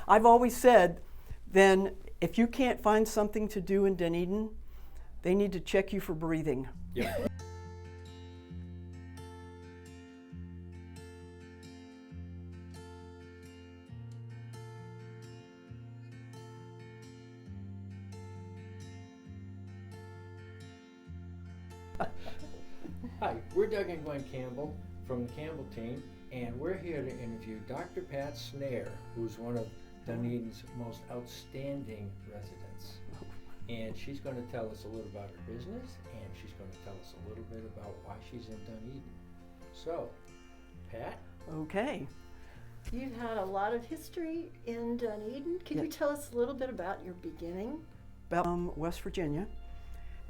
I've always said, then if you can't find something to do in Dunedin, they need to check you for breathing. Yeah. Hi, we're Doug and Gwen Campbell from the Campbell team, and we're here to interview Dr. Pat Snair, who's one of Dunedin's most outstanding residents. And she's going to tell us a little about her business, and she's going to tell us a little bit about why she's in Dunedin. So, Pat? Okay. You've had a lot of history in Dunedin. Can you tell us a little bit about your beginning? About West Virginia.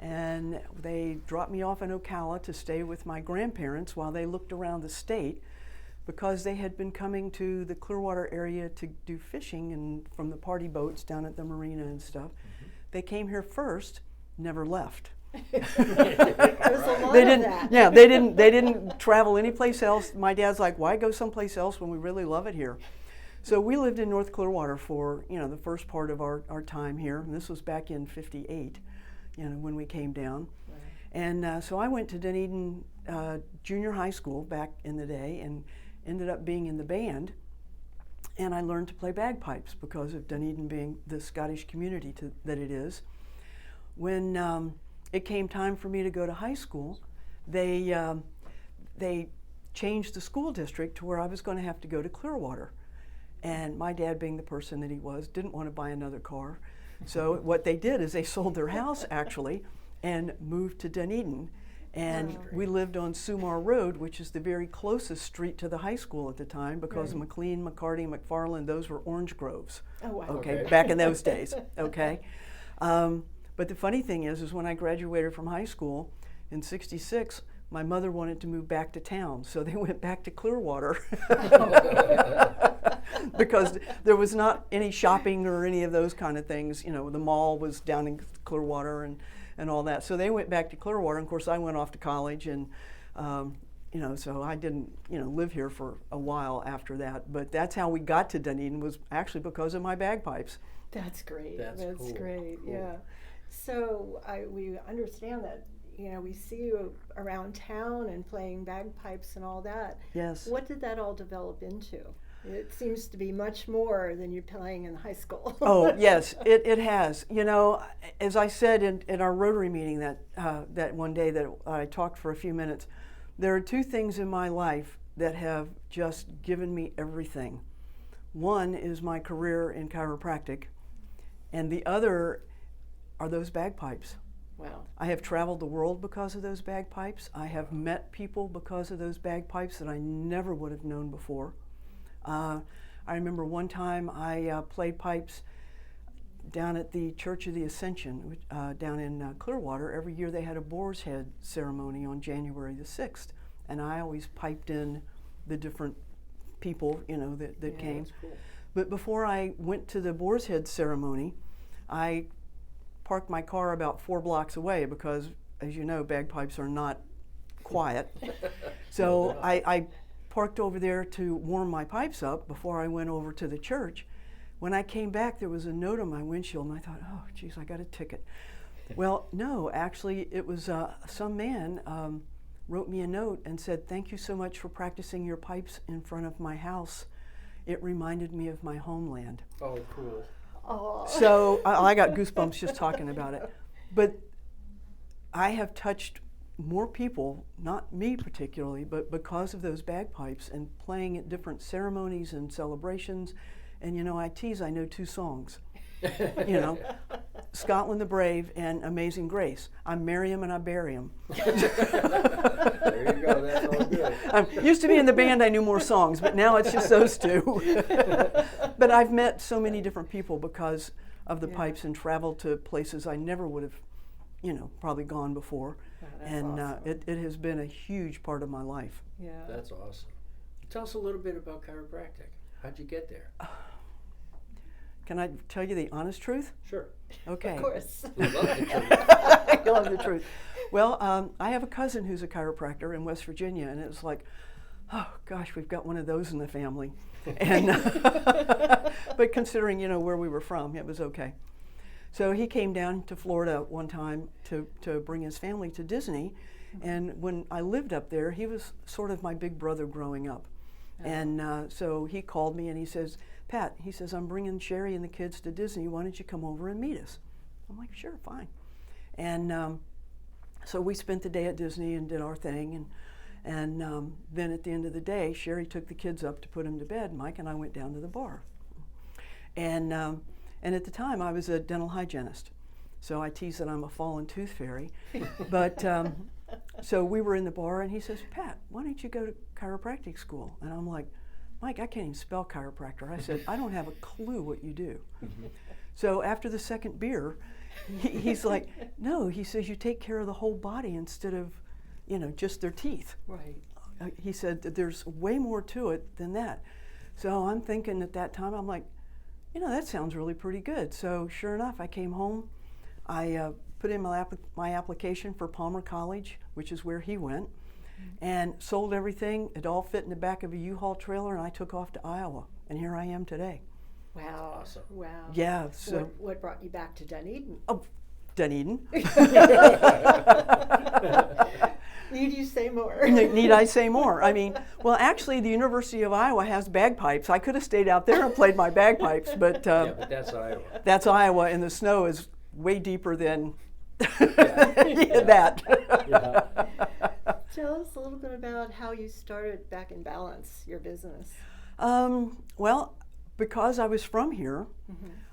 And they dropped me off in Ocala to stay with my grandparents while they looked around the state, because they had been coming to the Clearwater area to do fishing and from the party boats down at the marina and stuff. Mm-hmm. They came here first, never left. There's a lot They of didn't. that. Yeah, they didn't travel anyplace else. My dad's like, why go someplace else when we really love it here? So we lived in North Clearwater for the first part of our time here. And this was back in '58. When we came down. Right. And so I went to Dunedin junior high school back in the day and ended up being in the band. And I learned to play bagpipes because of Dunedin being the Scottish community that it is. When it came time for me to go to high school, they changed the school district to where I was going to have to go to Clearwater. And my dad, being the person that he was, didn't want to buy another car. So what they did is they sold their house actually and moved to Dunedin. And we lived on Sumar Road, which is the very closest street to the high school at the time, because McLean, McCarty, McFarland, those were orange groves. Oh, wow. Okay, back in those days. Okay. But the funny thing is when I graduated from high school in '66, my mother wanted to move back to town, so they went back to Clearwater. Because there was not any shopping or any of those kind of things. The mall was down in Clearwater and all that. So they went back to Clearwater. And of course, I went off to college, and so I didn't live here for a while after that. But that's how we got to Dunedin, was actually because of my bagpipes. That's great. That's cool. Great. Cool. Yeah. So we understand that. We see you around town and playing bagpipes and all that. Yes. What did that all develop into? It seems to be much more than you're playing in high school. Oh, yes, it has. As I said in our Rotary meeting that one day that I talked for a few minutes, there are two things in my life that have just given me everything. One is my career in chiropractic, and the other are those bagpipes. Wow. I have traveled the world because of those bagpipes. I have met people because of those bagpipes that I never would have known before. I remember one time I played pipes down at the Church of the Ascension down in Clearwater. Every year they had a Boar's Head ceremony on January the 6th, and I always piped in the different people that came. That's cool. But before I went to the Boar's Head ceremony, I parked my car about 4 blocks away because, as you know, bagpipes are not quiet. So I parked over there to warm my pipes up before I went over to the church. When I came back, there was a note on my windshield, and I thought, oh, geez, I got a ticket. Well, no, actually, it was some man wrote me a note and said, thank you so much for practicing your pipes in front of my house. It reminded me of my homeland. Oh, cool. Oh. So I got goosebumps just talking about it. But I have touched more people, not me particularly, but because of those bagpipes and playing at different ceremonies and celebrations. And I tease, I know 2 songs. Scotland the Brave and Amazing Grace. I'm Miriam and I bury 'em. There you go, that's all good. Used to be in the band, I knew more songs, but now it's just those 2. But I've met so many different people because of the pipes and traveled to places I never would have, probably gone before. And awesome. It has been a huge part of my life. Yeah. That's awesome. Tell us a little bit about chiropractic. How'd you get there? Can I tell you the honest truth? Sure. Okay. Of course. We love the truth. I love the truth. Well, I have a cousin who's a chiropractor in West Virginia, and it was like, oh gosh, we've got one of those in the family. And but considering, where we were from, it was okay. So he came down to Florida one time to bring his family to Disney. And when I lived up there, he was sort of my big brother growing up. And so he called me and he says, Pat, he says, I'm bringing Sherry and the kids to Disney. Why don't you come over and meet us? I'm like, sure, fine. And so we spent the day at Disney and did our thing. And then at the end of the day, Sherry took the kids up to put them to bed. Mike and I went down to the bar. And at the time, I was a dental hygienist. So I tease that I'm a fallen tooth fairy. But so we were in the bar, and he says, Pat, why don't you go to chiropractic school? And I'm like, Mike, I can't even spell chiropractor. I said, I don't have a clue what you do. So after the second beer, he's like, no, he says, you take care of the whole body instead of, just their teeth. Right. He said that there's way more to it than that. So I'm thinking at that time, I'm like, that sounds really pretty good. So sure enough, I came home. I put in my application for Palmer College, which is where he went, and sold everything. It all fit in the back of a U-Haul trailer, and I took off to Iowa. And here I am today. Wow. Awesome. Wow. Yeah. So What brought you back to Dunedin? Oh, Dunedin. Need you say more? Need I say more? I mean, well, actually, the University of Iowa has bagpipes. I could have stayed out there and played my bagpipes, but Yeah, but that's Iowa. that's Iowa, and the snow is way deeper than Yeah. that. Yeah. Tell us a little bit about how you started Back in Balance, your business. Well, because I was from here,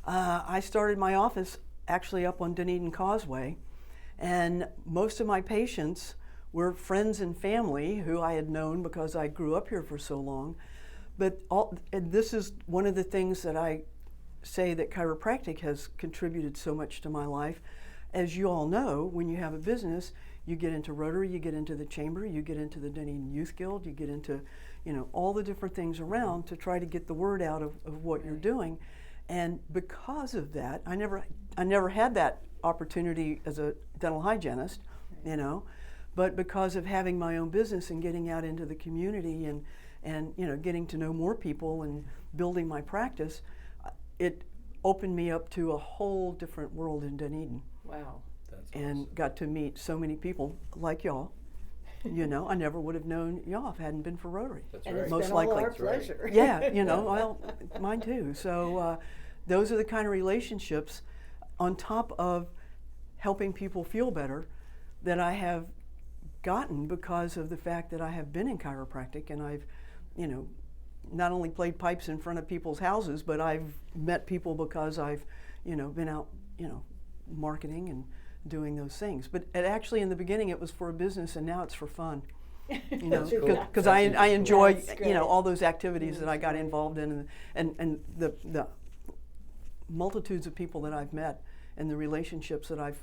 I started my office actually up on Dunedin Causeway, and most of my patients were friends and family who I had known because I grew up here for so long. But and this is one of the things that I say that chiropractic has contributed so much to my life. As you all know, when you have a business, you get into Rotary, you get into the Chamber, you get into the Dunedin Youth Guild, you get into, all the different things around to try to get the word out of what you're doing. And because of that, I never had that opportunity as a dental hygienist, but because of having my own business and getting out into the community and getting to know more people and building my practice, it opened me up to a whole different world in Dunedin. Wow. That's And awesome. got to meet so many people like y'all. I never would have known y'all if it hadn't been for Rotary. That's And right. it's Most been likely. all our That's right. pleasure. Yeah, well, mine too. So those are the kind of relationships on top of helping people feel better that I have gotten because of the fact that I have been in chiropractic, and I've, not only played pipes in front of people's houses, but I've met people because I've, been out, marketing and doing those things. But actually in the beginning it was for a business, and now it's for fun. That's cool. Because That's I super cool. enjoy That's great. all those activities that I got involved in, and the multitudes of people that I've met and the relationships that I've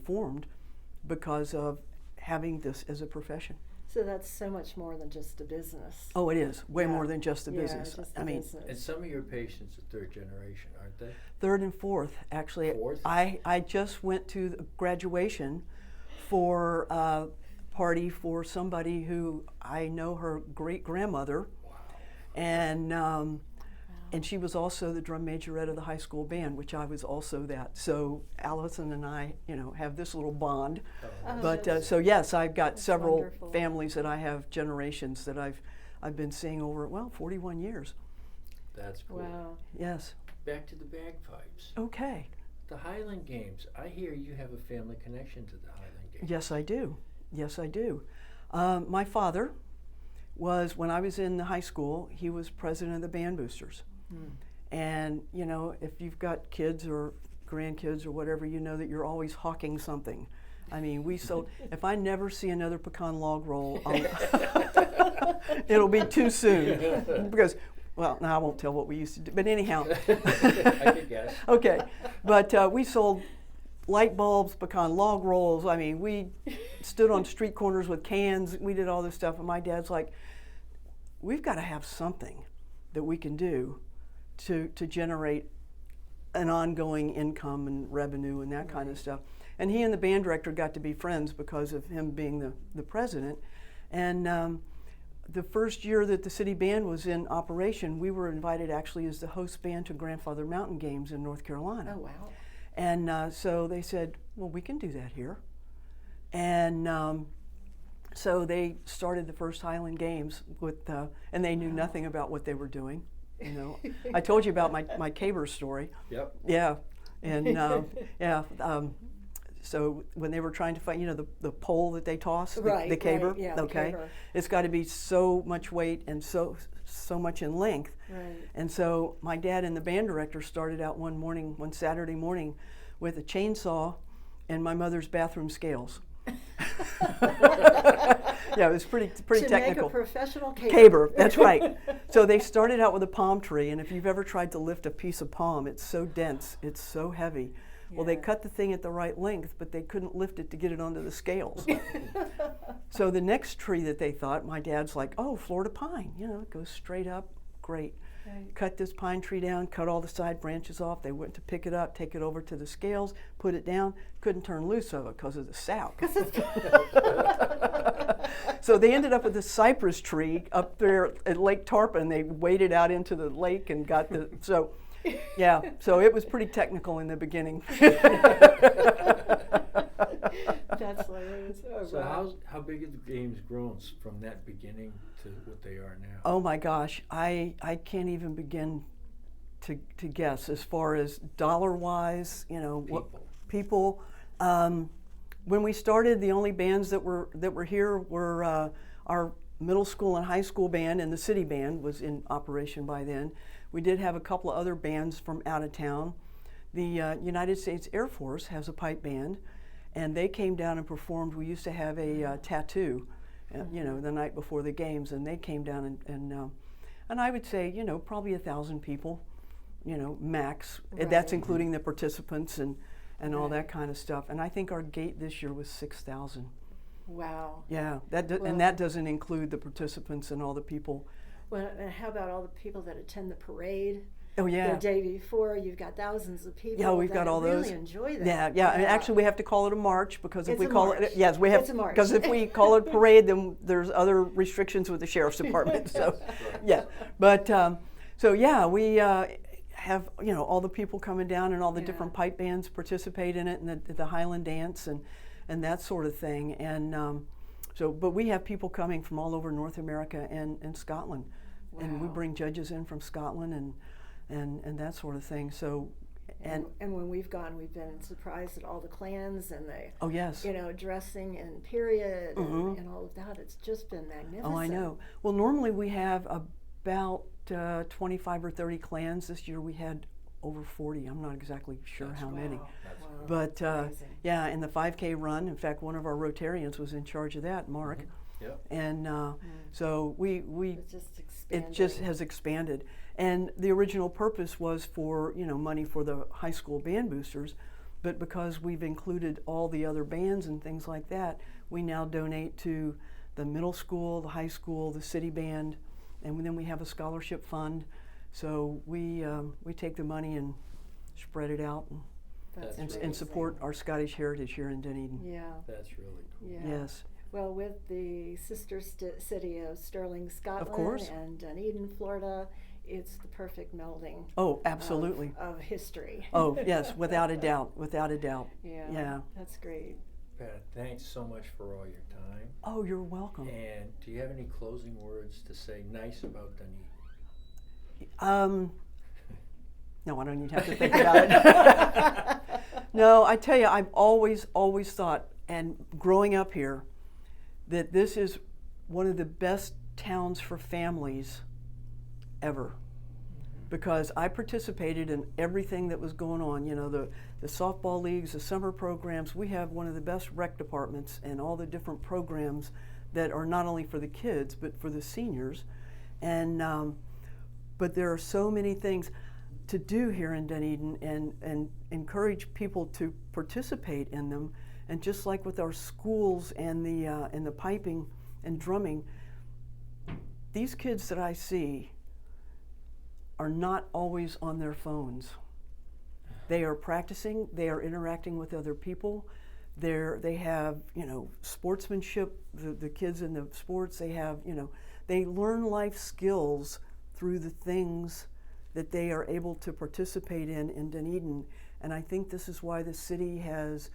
formed because of having this as a profession. So that's so much more than just a business. Oh, it is way Yeah. more than just a Yeah, business. just I a mean, business. And some of your patients are third generation, aren't they? third and fourth, actually. Fourth? I just went to the graduation for a party for somebody who I know her great grandmother, Wow. and she was also the drum majorette of the high school band, which I was also that. So Allison and I, have this little bond. Oh, But that's- so yes, I've got that's several wonderful. families that I have generations that I've been seeing over 41 years. That's cool. Wow. Yes. Back to the bagpipes. Okay. The Highland Games. I hear you have a family connection to the Highland Games. Yes, I do. Yes, I do. My father was, when I was in the high school, he was president of the band boosters. And if you've got kids or grandkids or whatever, you know that you're always hawking something. I mean, we sold. If I never see another pecan log roll, it'll be too soon. Because, well, no, I won't tell what we used to do. But anyhow. I could guess. Okay, but we sold light bulbs, pecan log rolls. I mean, we stood on street corners with cans. We did all this stuff, and my dad's like, "We've got to have something that we can do to generate an ongoing income and revenue and that kind of stuff." And he and the band director got to be friends because of him being the president. And the first year that the city band was in operation, we were invited actually as the host band to Grandfather Mountain Games in North Carolina. Oh, wow. And so they said, well, we can do that here. And so they started the first Highland Games with, and they knew nothing about what they were doing. You know, I told you about my caber story. Yep. Yeah, and yeah. So when they were trying to find, you know, the pole that they toss, the caber, right, yeah, okay, caber. it's got to be so much weight and so much in length. Right. And so my dad and the band director started out one Saturday morning, with a chainsaw and my mother's bathroom scales. Yeah, it was pretty to technical. Make a professional caber. Caber, that's right. So they started out with a palm tree, and if you've ever tried to lift a piece of palm, it's so dense, it's so heavy. Well, they Yeah. cut the thing at the right length, but they couldn't lift it to get it onto the scales. So the next tree that they thought, my dad's like, oh, Florida pine, you know, it goes straight up, great. Right. Cut this pine tree down, cut all the side branches off. They went to pick it up, take it over to the scales, put it down, couldn't turn loose of it because of the sap. So they ended up with a cypress tree up there at Lake Tarpon. They waded out into the lake and got the, so yeah, so it was pretty technical in the beginning. That's hilarious. Oh, So wow. how big have the games grown from that beginning to what they are now? Oh my gosh, I can't even begin to guess as far as dollar-wise, you know, what people. When we started, the only bands that were here were our middle school and high school band, and the city band was in operation by then. We did have a couple of other bands from out of town. The United States Air Force has a pipe band, and they came down and performed. We used to have a tattoo, you know, the night before the games, and they came down and I would say, you know, probably 1,000 people, you know, max. Right. That's including the participants and all Right. that kind of stuff. And I think our gate this year was 6,000. Wow. Yeah, Well- and that doesn't include the participants and all the people. Well, and how about all the people that attend the parade? Oh yeah. The day before, you've got thousands of people. Yeah, we've that got all really those. enjoy that. Yeah. And actually, we have to call it a march because if It's we a call march. it, yes, we have, It's a march. because if we call it parade, then there's other restrictions with the sheriff's department. So, yeah, but so yeah, we have, you know, all the people coming down and all the Yeah. different pipe bands participate in it, and the Highland dance and that sort of thing. And so, but we have people coming from all over North America and Scotland, and we Wow. bring judges in from Scotland and that sort of thing. So, and when we've gone, we've been surprised at all the clans and the, oh yes. you know, dressing and period Mhm. and all of that. It's just been magnificent. Oh, I know. Well, normally we have about 25 or 30 clans. This year we had over 40. I'm not exactly sure That's how Wow. many. That's Wow. But Amazing. yeah, in the 5K run, in fact, one of our Rotarians was in charge of that, Mark. Yep. And so we It's just expanding. it just has expanded. And the original purpose was for, you know, money for the high school band boosters, but because we've included all the other bands and things like that, we now donate to the middle school, the high school, the city band, and then we have a scholarship fund. So we take the money and spread it out That's and amazing. support our Scottish heritage here in Dunedin. Yeah. That's really cool. Yeah. Yes. Well, with the sister city of Sterling, Scotland, course. and Dunedin, Florida, it's the perfect melding. Oh, absolutely. Of history. Oh, yes, without a doubt, without a doubt. Yeah. Yeah. That's great. Pat, thanks so much for all your time. Oh, you're welcome. And do you have any closing words to say nice about Dunedin? No, I don't even have to think about it. No, I tell you, I've always thought, and growing up here, that this is one of the best towns for families ever. Because I participated in everything that was going on, you know, the softball leagues, the summer programs. We have one of the best rec departments and all the different programs that are not only for the kids, but for the seniors. And but there are so many things to do here in Dunedin, and encourage people to participate in them. And just like with our schools and the piping and drumming, these kids that I see are not always on their phones. They are practicing, they are interacting with other people. They have, you know, sportsmanship, the kids in the sports, they have, you know, they learn life skills through the things that they are able to participate in Dunedin. And I think this is why the city has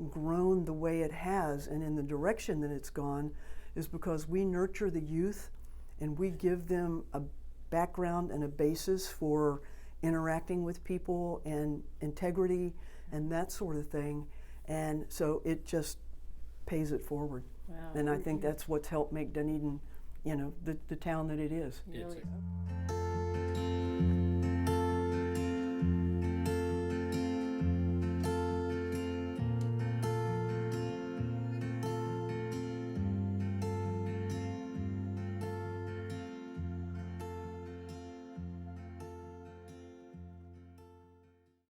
grown the way it has and in the direction that it's gone, is because we nurture the youth and we give them a background and a basis for interacting with people and integrity and that sort of thing. And so it just pays it forward. Wow. And I think that's what's helped make Dunedin, you know, the town that it is. It's Really.